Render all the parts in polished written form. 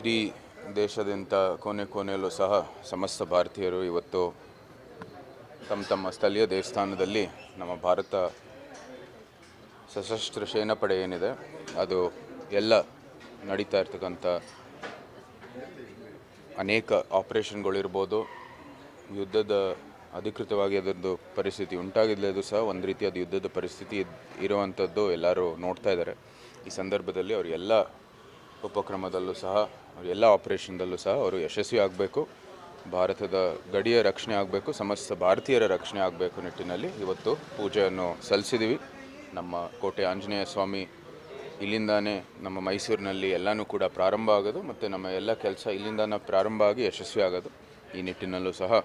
ಇಡೀ ದೇಶದಿಂದ ಕೋಣೆಯಲ್ಲೂ ಸಹ ಸಮಸ್ತ ಭಾರತೀಯರು ಇವತ್ತು ತಮ್ಮ ಸ್ಥಳೀಯ ದೇವಸ್ಥಾನದಲ್ಲಿ ನಮ್ಮ ಭಾರತ ಸಶಸ್ತ್ರ ಸೇನಾಪಡೆ ಏನಿದೆ ಅದು ಎಲ್ಲ ನಡೀತಾ ಇರ್ತಕ್ಕಂಥ ಅನೇಕ ಆಪರೇಷನ್ಗಳಿರ್ಬೋದು, ಯುದ್ಧದ ಅಧಿಕೃತವಾಗಿ ಅದರದ್ದು ಪರಿಸ್ಥಿತಿ ಉಂಟಾಗಿದ್ದದು ಸಹ ಒಂದು ರೀತಿ ಅದು ಯುದ್ಧದ ಪರಿಸ್ಥಿತಿ ಇರುವಂಥದ್ದು ಎಲ್ಲರೂ ನೋಡ್ತಾ ಇದ್ದಾರೆ. ಈ ಸಂದರ್ಭದಲ್ಲಿ ಅವರು ಎಲ್ಲ ಉಪಕ್ರಮದಲ್ಲೂ ಸಹ ಎಲ್ಲ ಆಪರೇಷನ್ದಲ್ಲೂ ಸಹ ಅವರು ಯಶಸ್ವಿ ಆಗಬೇಕು, ಭಾರತದ ಗಡಿಯ ರಕ್ಷಣೆ ಆಗಬೇಕು, ಸಮಸ್ತ ಭಾರತೀಯರ ರಕ್ಷಣೆ ಆಗಬೇಕು ನಿಟ್ಟಿನಲ್ಲಿ ಇವತ್ತು ಪೂಜೆಯನ್ನು ಸಲ್ಲಿಸಿದ್ದೀವಿ. ನಮ್ಮ ಕೋಟೆ ಆಂಜನೇಯ ಸ್ವಾಮಿ ಇಲ್ಲಿಂದಾನೇ ನಮ್ಮ ಮೈಸೂರಿನಲ್ಲಿ ಎಲ್ಲನೂ ಕೂಡ ಪ್ರಾರಂಭ ಆಗೋದು ಮತ್ತು ನಮ್ಮ ಎಲ್ಲ ಕೆಲಸ ಇಲ್ಲಿಂದಾನೇ ಪ್ರಾರಂಭ ಆಗಿ ಯಶಸ್ವಿ ಆಗೋದು. ಈ ನಿಟ್ಟಿನಲ್ಲೂ ಸಹ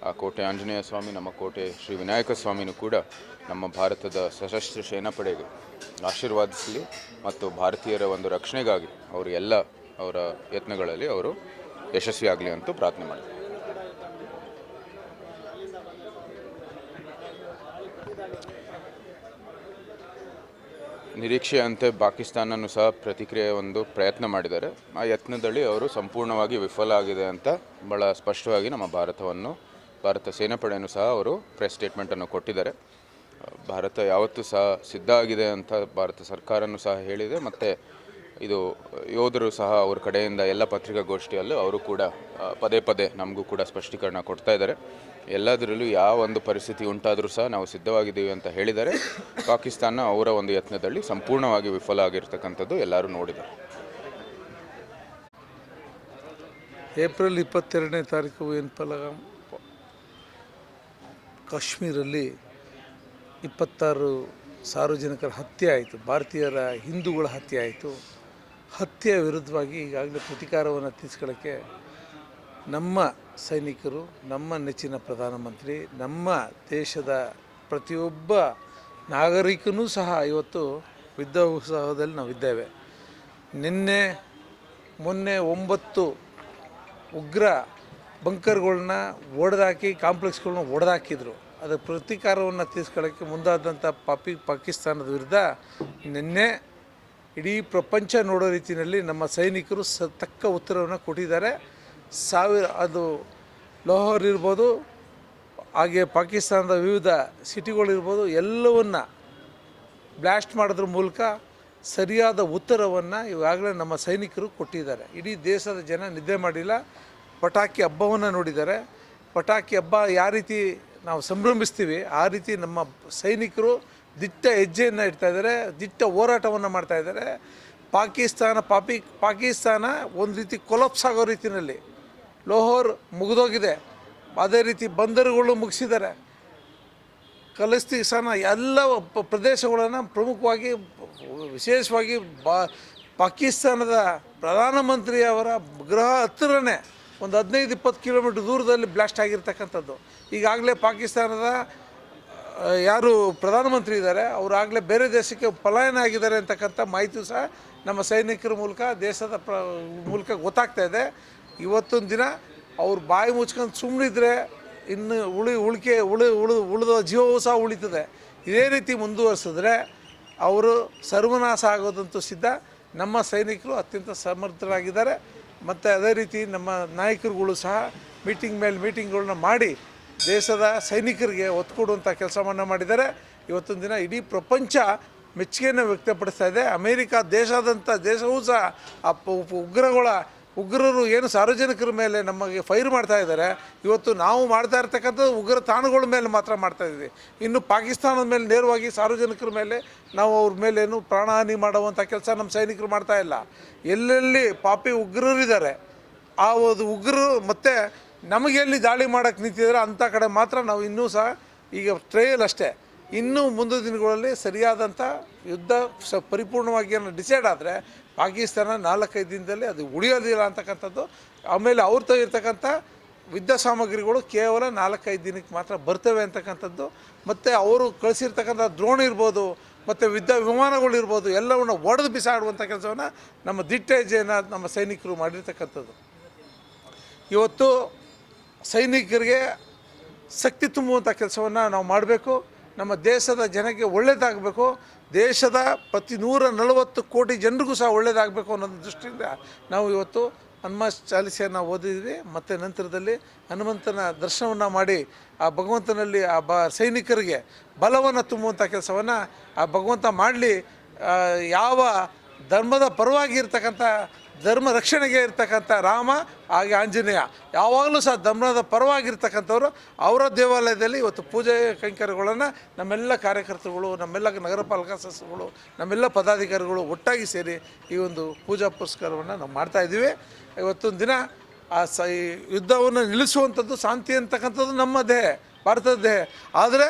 ಆ ಕೋಟೆ ಆಂಜನೇಯ ಸ್ವಾಮಿ, ನಮ್ಮ ಕೋಟೆ ಶ್ರೀ ವಿನಾಯಕ ಸ್ವಾಮಿನೂ ಕೂಡ ನಮ್ಮ ಭಾರತದ ಸಶಸ್ತ್ರ ಸೇನಾಪಡೆಗೆ ಆಶೀರ್ವಾದಿಸಲಿ ಮತ್ತು ಭಾರತೀಯರ ಒಂದು ರಕ್ಷಣೆಗಾಗಿ ಅವರು ಎಲ್ಲ ಅವರ ಯತ್ನಗಳಲ್ಲಿ ಅವರು ಯಶಸ್ವಿಯಾಗಲಿ ಅಂತ ಪ್ರಾರ್ಥನೆ ಮಾಡ್ತಾರೆ. ನಿರೀಕ್ಷೆಯಂತೆ ಪಾಕಿಸ್ತಾನನೂ ಸಹ ಪ್ರತಿಕ್ರಿಯೆ ಒಂದು ಪ್ರಯತ್ನ ಮಾಡಿದ್ದಾರೆ. ಆ ಯತ್ನದಲ್ಲಿ ಅವರು ಸಂಪೂರ್ಣವಾಗಿ ವಿಫಲ ಆಗಿದೆ ಅಂತ ಭಾಳ ಸ್ಪಷ್ಟವಾಗಿ ನಮ್ಮ ಭಾರತ ಸೇನಾಪಡೆಯನ್ನು ಸಹ ಅವರು ಪ್ರೆಸ್ ಸ್ಟೇಟ್ಮೆಂಟನ್ನು ಕೊಟ್ಟಿದ್ದಾರೆ. ಭಾರತ ಯಾವತ್ತೂ ಸಹ ಸಿದ್ಧ ಆಗಿದೆ ಅಂತ ಭಾರತ ಸರ್ಕಾರನೂ ಸಹ ಹೇಳಿದೆ ಮತ್ತು ಇದು ಯೋಧರು ಸಹ ಅವ್ರ ಕಡೆಯಿಂದ ಎಲ್ಲ ಪತ್ರಿಕಾಗೋಷ್ಠಿಯಲ್ಲೂ ಅವರು ಕೂಡ ಪದೇ ನಮಗೂ ಕೂಡ ಸ್ಪಷ್ಟೀಕರಣ ಕೊಡ್ತಾ ಇದ್ದಾರೆ. ಎಲ್ಲದರಲ್ಲೂ ಯಾವ ಒಂದು ಪರಿಸ್ಥಿತಿ ಉಂಟಾದರೂ ಸಹ ನಾವು ಸಿದ್ಧವಾಗಿದ್ದೀವಿ ಅಂತ ಹೇಳಿದ್ದಾರೆ. ಪಾಕಿಸ್ತಾನ ಅವರ ಒಂದು ಯತ್ನದಲ್ಲಿ ಸಂಪೂರ್ಣವಾಗಿ ವಿಫಲ ಆಗಿರ್ತಕ್ಕಂಥದ್ದು ಎಲ್ಲರೂ ನೋಡಿದ್ದಾರೆ. ಏಪ್ರಿಲ್ 22ನೇ ತಾರೀಕು ಕಾಶ್ಮೀರಲ್ಲಿ 26 ಸಾರ್ವಜನಿಕರ ಹತ್ಯೆ ಆಯಿತು, ಭಾರತೀಯರ ಹಿಂದೂಗಳ ಹತ್ಯೆ ಆಯಿತು. ಹತ್ಯೆಯ ವಿರುದ್ಧವಾಗಿ ಈಗಾಗಲೇ ಪ್ರತಿಕಾರವನ್ನು ತೀರಿಸ್ಕೊಳ್ಳೋಕ್ಕೆ ನಮ್ಮ ಸೈನಿಕರು, ನಮ್ಮ ನೆಚ್ಚಿನ ಪ್ರಧಾನಮಂತ್ರಿ, ನಮ್ಮ ದೇಶದ ಪ್ರತಿಯೊಬ್ಬ ನಾಗರಿಕನೂ ಸಹ ಇವತ್ತು ವಿಧ್ವಂಸದಲ್ಲಿ ನಾವಿದ್ದೇವೆ. ಮೊನ್ನೆ 9 ಉಗ್ರ ಬಂಕರ್ಗಳನ್ನ ಒಡೆದಾಕಿ, ಕಾಂಪ್ಲೆಕ್ಸ್ಗಳನ್ನ ಒಡೆದಾಕಿದ್ರು. ಅದರ ಪ್ರತೀಕಾರವನ್ನು ತೀರಿಸ್ಕೊಳ್ಳೋಕ್ಕೆ ಮುಂದಾದಂಥ ಪಾಕಿಸ್ತಾನದ ವಿರುದ್ಧ ನಿನ್ನೆ ಇಡೀ ಪ್ರಪಂಚ ನೋಡೋ ರೀತಿಯಲ್ಲಿ ನಮ್ಮ ಸೈನಿಕರು ತಕ್ಕ ಉತ್ತರವನ್ನು ಕೊಟ್ಟಿದ್ದಾರೆ. ಅದು ಲಾಹೋರ್ ಇರ್ಬೋದು, ಹಾಗೆ ಪಾಕಿಸ್ತಾನದ ವಿವಿಧ ಸಿಟಿಗಳಿರ್ಬೋದು, ಎಲ್ಲವನ್ನು ಬ್ಲಾಸ್ಟ್ ಮಾಡೋದ್ರ ಮೂಲಕ ಸರಿಯಾದ ಉತ್ತರವನ್ನು ಈಗಾಗಲೇ ನಮ್ಮ ಸೈನಿಕರು ಕೊಟ್ಟಿದ್ದಾರೆ. ಇಡೀ ದೇಶದ ಜನ ನಿದ್ದೆ ಮಾಡಿಲ್ಲ, ಪಟಾಕಿ ಹಬ್ಬವನ್ನು ನೋಡಿದ್ದಾರೆ. ಪಟಾಕಿ ಹಬ್ಬ ಯಾವ ರೀತಿ ನಾವು ಸಂಭ್ರಮಿಸ್ತೀವಿ ಆ ರೀತಿ ನಮ್ಮ ಸೈನಿಕರು ದಿಟ್ಟ ಹೆಜ್ಜೆಯನ್ನು ಇಡ್ತಾಯಿದ್ದಾರೆ, ದಿಟ್ಟ ಹೋರಾಟವನ್ನು ಮಾಡ್ತಾಯಿದ್ದಾರೆ. ಪಾಕಿಸ್ತಾನ ಒಂದು ರೀತಿ ಕೊಲಾಪ್ಸ್ ಆಗೋ ರೀತಿಯಲ್ಲಿ ಲಾಹೋರ್ ಮುಗಿದೋಗಿದೆ, ಅದೇ ರೀತಿ ಬಂದರುಗಳು ಮುಗಿಸಿದ್ದಾರೆ. ಖಲಿಸ್ತಾನ ಎಲ್ಲ ಪ್ರದೇಶಗಳನ್ನು ಪ್ರಮುಖವಾಗಿ ವಿಶೇಷವಾಗಿ ಪಾಕಿಸ್ತಾನದ ಪ್ರಧಾನಮಂತ್ರಿಯವರ ಗೃಹ ಹತ್ತಿರನೇ ಒಂದು 15-20 ಕಿಲೋಮೀಟ್ರ್ ದೂರದಲ್ಲಿ ಬ್ಲಾಸ್ಟ್ ಆಗಿರ್ತಕ್ಕಂಥದ್ದು. ಈಗಾಗಲೇ ಪಾಕಿಸ್ತಾನದ ಯಾರು ಪ್ರಧಾನಮಂತ್ರಿ ಇದ್ದಾರೆ ಅವರಾಗಲೇ ಬೇರೆ ದೇಶಕ್ಕೆ ಪಲಾಯನ ಆಗಿದ್ದಾರೆ ಅಂತಕ್ಕಂಥ ಮಾಹಿತಿ ಸಹ ನಮ್ಮ ಸೈನಿಕರ ಮೂಲಕ ದೇಶದ ಮೂಲಕ ಗೊತ್ತಾಗ್ತಾ ಇದೆ. ಇವತ್ತೊಂದು ದಿನ ಅವ್ರು ಬಾಯಿ ಮುಚ್ಕೊಂಡು ಸುಮ್ಮನಿದ್ರೆ ಇನ್ನು ಉಳಿದ ಜೀವವೂ ಸಹ ಉಳಿತದೆ. ಇದೇ ರೀತಿ ಮುಂದುವರಿಸಿದ್ರೆ ಅವರು ಸರ್ವನಾಶ ಆಗೋದಂತೂ ಸಿದ್ಧ. ನಮ್ಮ ಸೈನಿಕರು ಅತ್ಯಂತ ಸಮರ್ಥರಾಗಿದ್ದಾರೆ ಮತ್ತು ಅದೇ ರೀತಿ ನಮ್ಮ ನಾಯಕರುಗಳು ಸಹ ಮೀಟಿಂಗ್ಗಳನ್ನ ಮಾಡಿ ದೇಶದ ಸೈನಿಕರಿಗೆ ಒತ್ತು ಕೊಡುವಂಥ ಕೆಲಸವನ್ನು ಮಾಡಿದ್ದಾರೆ. ಇವತ್ತೊಂದು ದಿನ ಇಡೀ ಪ್ರಪಂಚ ಮೆಚ್ಚುಗೆಯನ್ನು ವ್ಯಕ್ತಪಡಿಸ್ತಾ ಇದೆ. ಅಮೇರಿಕಾ ದೇಶವೂ ಸಹ ಆ ಉಗ್ರರು ಏನು ಸಾರ್ವಜನಿಕರ ಮೇಲೆ ನಮಗೆ ಫೈರ್ ಮಾಡ್ತಾ ಇದ್ದಾರೆ, ಇವತ್ತು ನಾವು ಮಾಡ್ತಾ ಇರ್ತಕ್ಕಂಥದ್ದು ಉಗ್ರ ತಾಣಗಳ ಮೇಲೆ ಮಾತ್ರ ಮಾಡ್ತಾಯಿದ್ವಿ. ಇನ್ನು ಪಾಕಿಸ್ತಾನದ ಮೇಲೆ ನೇರವಾಗಿ ಸಾರ್ವಜನಿಕರ ಮೇಲೆ ನಾವು ಅವ್ರ ಮೇಲೇನು ಪ್ರಾಣಹಾನಿ ಮಾಡುವಂಥ ಕೆಲಸ ನಮ್ಮ ಸೈನಿಕರು ಮಾಡ್ತಾ ಇಲ್ಲ. ಎಲ್ಲೆಲ್ಲಿ ಉಗ್ರರಿದ್ದಾರೆ ಆ ಒಂದು ಉಗ್ರರು ಮತ್ತು ನಮಗೆಲ್ಲಿ ದಾಳಿ ಮಾಡೋಕ್ಕೆ ನಿಂತಿದ್ದಾರೆ ಅಂಥ ಕಡೆ ಮಾತ್ರ ನಾವು ಇನ್ನೂ ಸಹ ಈಗ ಟ್ರಯಲ್ ಅಷ್ಟೇ. ಇನ್ನೂ ಮುಂದಿನ ದಿನಗಳಲ್ಲಿ ಸರಿಯಾದಂಥ ಯುದ್ಧ ಪರಿಪೂರ್ಣವಾಗಿ ಡಿಸೈಡ್ ಆದರೆ ಪಾಕಿಸ್ತಾನ 4-5 ದಿನದಲ್ಲಿ ಅದು ಉಳಿಯೋದಿಲ್ಲ ಅಂತಕ್ಕಂಥದ್ದು. ಆಮೇಲೆ ಅವ್ರು ತೆಗಿರ್ತಕ್ಕಂಥ ಯುದ್ಧ ಸಾಮಗ್ರಿಗಳು ಕೇವಲ 4-5 ದಿನಕ್ಕೆ ಮಾತ್ರ ಬರ್ತವೆ ಅಂತಕ್ಕಂಥದ್ದು. ಮತ್ತು ಅವರು ಕಳಿಸಿರ್ತಕ್ಕಂಥ ಡ್ರೋನ್ ಇರ್ಬೋದು ಮತ್ತು ಯುದ್ಧ ವಿಮಾನಗಳಿರ್ಬೋದು ಎಲ್ಲವನ್ನು ಒಡೆದು ಬಿಸಾಡುವಂಥ ಕೆಲಸವನ್ನು ನಮ್ಮ ದಿಟ್ಟ ಹೆಜ್ಜೆಯನ್ನು ನಮ್ಮ ಸೈನಿಕರು ಮಾಡಿರ್ತಕ್ಕಂಥದ್ದು. ಇವತ್ತು ಸೈನಿಕರಿಗೆ ಶಕ್ತಿ ತುಂಬುವಂಥ ಕೆಲಸವನ್ನು ನಾವು ಮಾಡಬೇಕು. ನಮ್ಮ ದೇಶದ ಜನಕ್ಕೆ ಒಳ್ಳೆಯದಾಗಬೇಕು, ದೇಶದ ಪ್ರತಿ 140 ಕೋಟಿ ಜನರಿಗೂ ಸಹ ಒಳ್ಳೆಯದಾಗಬೇಕು ಅನ್ನೋ ದೃಷ್ಟಿಯಿಂದ ನಾವು ಇವತ್ತು ಹನುಮ ಚಾಲಿಸೆಯನ್ನು ಓದಿದ್ವಿ ಮತ್ತು ನಂತರದಲ್ಲಿ ಹನುಮಂತನ ದರ್ಶನವನ್ನು ಮಾಡಿ ಆ ಭಗವಂತನಲ್ಲಿ ಸೈನಿಕರಿಗೆ ಬಲವನ್ನು ತುಂಬುವಂಥ ಕೆಲಸವನ್ನು ಆ ಭಗವಂತ ಮಾಡಲಿ. ಯಾವ ಧರ್ಮದ ಪರವಾಗಿ ಇರ್ತಕ್ಕಂಥ ಧರ್ಮ ರಕ್ಷಣೆಗೆ ಇರ್ತಕ್ಕಂಥ ರಾಮ ಹಾಗೆ ಆಂಜನೇಯ ಯಾವಾಗಲೂ ಸಹ ಧರ್ಮದ ಪರವಾಗಿರ್ತಕ್ಕಂಥವ್ರು ಅವರ ದೇವಾಲಯದಲ್ಲಿ ಇವತ್ತು ಪೂಜೆ ಕೈಂಕರ್ಯಗಳನ್ನು ನಮ್ಮೆಲ್ಲ ಕಾರ್ಯಕರ್ತರುಗಳು, ನಮ್ಮೆಲ್ಲ ನಗರ ಪಾಲಿಕಾ ಸದಸ್ಯರುಗಳು, ನಮ್ಮೆಲ್ಲ ಪದಾಧಿಕಾರಿಗಳು ಒಟ್ಟಾಗಿ ಸೇರಿ ಈ ಒಂದು ಪೂಜಾ ಪುರಸ್ಕಾರವನ್ನು ನಾವು ಮಾಡ್ತಾಯಿದ್ದೀವಿ. ಇವತ್ತೊಂದು ದಿನ ಈ ಯುದ್ಧವನ್ನು ನಿಲ್ಲಿಸುವಂಥದ್ದು, ಶಾಂತಿ ಅಂತಕ್ಕಂಥದ್ದು ನಮ್ಮ ದೇಹ, ಭಾರತದ ದೇಹ. ಆದರೆ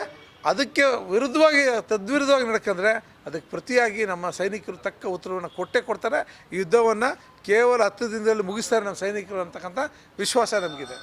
ಅದಕ್ಕೆ ವಿರುದ್ಧವಾಗಿ ತದ್ವಿರುದ್ಧವಾಗಿ ನಡ್ಕೊಂಡ್ರೆ ಅದಕ್ಕೆ ಪ್ರತಿಯಾಗಿ ನಮ್ಮ ಸೈನಿಕರು ತಕ್ಕ ಉತ್ತರವನ್ನು ಕೊಡ್ತಾರೆ. ಈ ಯುದ್ಧವನ್ನು ಕೇವಲ 10 ದಿನದಲ್ಲಿ ಮುಗಿಸ್ತಾರೆ ನಮ್ಮ ಸೈನಿಕರು ಅಂತಕ್ಕಂಥ ವಿಶ್ವಾಸ ನಮಗಿದೆ.